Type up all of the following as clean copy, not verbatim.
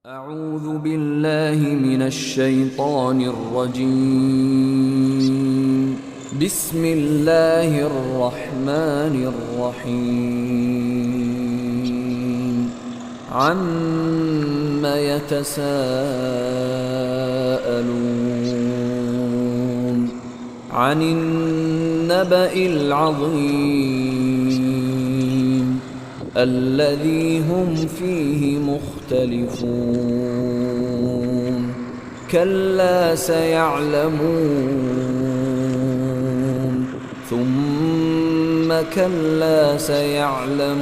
أعوذ بالله من الشيطان الرجيم. بسم الله الرحمن الرحيم. عم يتساءلون عن النبأ العظيم الذي هم فيه مختلفون. كلا سيعلمون ثم كلا سيعلمون.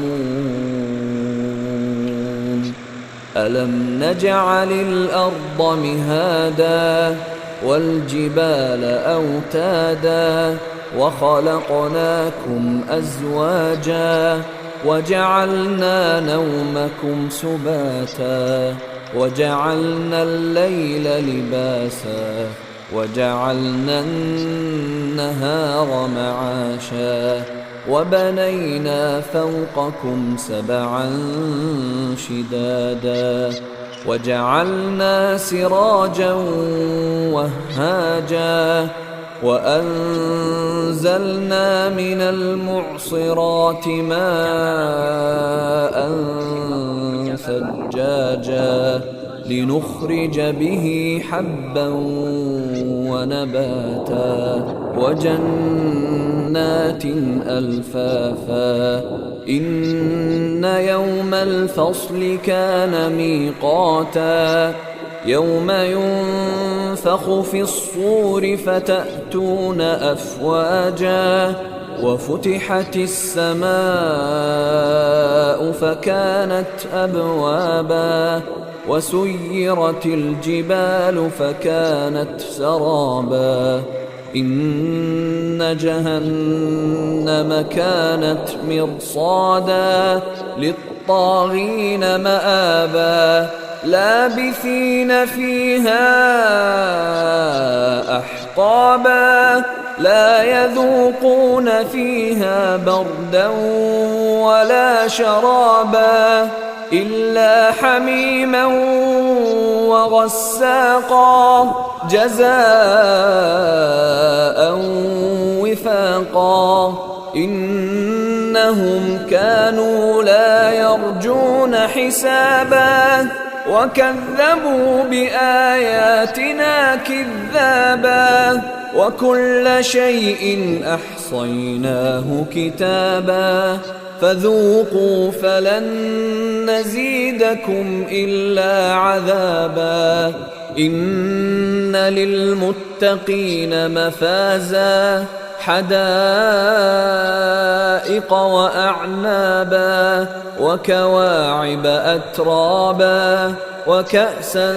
ألم نجعل الأرض مهادا والجبال أوتادا وخلقناكم أزواجا وجعلنا نومكم سباتا وجعلنا الليل لباسا وجعلنا النهار معاشا وبنينا فوقكم سبعا شدادا وجعلنا سراجا وهاجا وأنزلنا من المعصرات ماء ثجاجا لنخرج به حبا ونباتا وجنات ألفافا. إن يوم الفصل كان ميقاتا يوم ينفخ في الصور فتأتون أفواجا وفتحت السماء فكانت أبوابا وسيرت الجبال فكانت سرابا. إن جهنم كانت مرصادا للطاغين مآبا لابثين فيها أحقابا لا يذوقون فيها بردا ولا شرابا إلا حميما وغساقا جزاء وفاقا. إنهم كانوا لا يرجون حسابا وكذبوا بآياتنا كذابا وكل شيء أحصيناه كتابا فذوقوا فلن نزيدكم إلا عذابا. إن للمتقين مفازا حدائق وأعنابا وكواعب أترابا وكأسا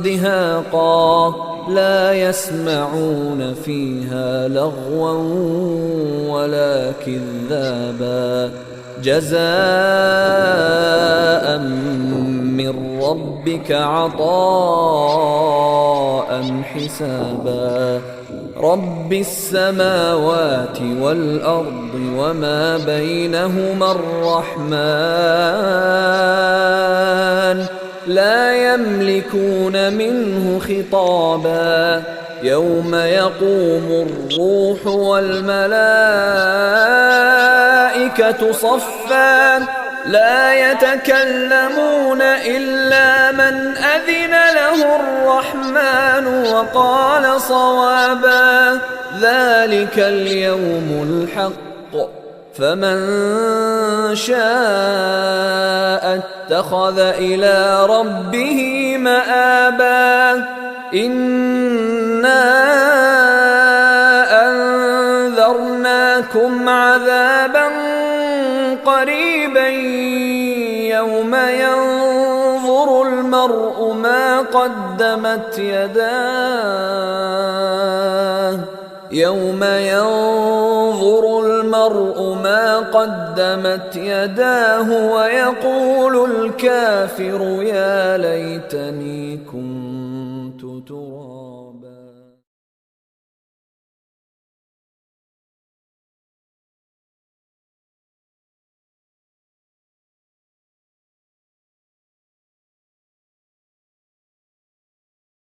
دهاقا لا يسمعون فيها لغوا ولا كذابا جزاء من ربك عطاء حسابا. رب السماوات والأرض وما بينهما الرحمن لا يملكون منه خطابا. يوم يقوم الروح والملائكة صفا لا يتكلمون إلا من أذن له الرحمن وقال صوابا. ذلك اليوم الحق فمن شاء اتخذ إلى ربه مآبا. إنا أنذرناكم عذابا قريبا يوم ينظر المرء ما قدمت يداه ويقول الكافر يا ليتني كنت ترابا.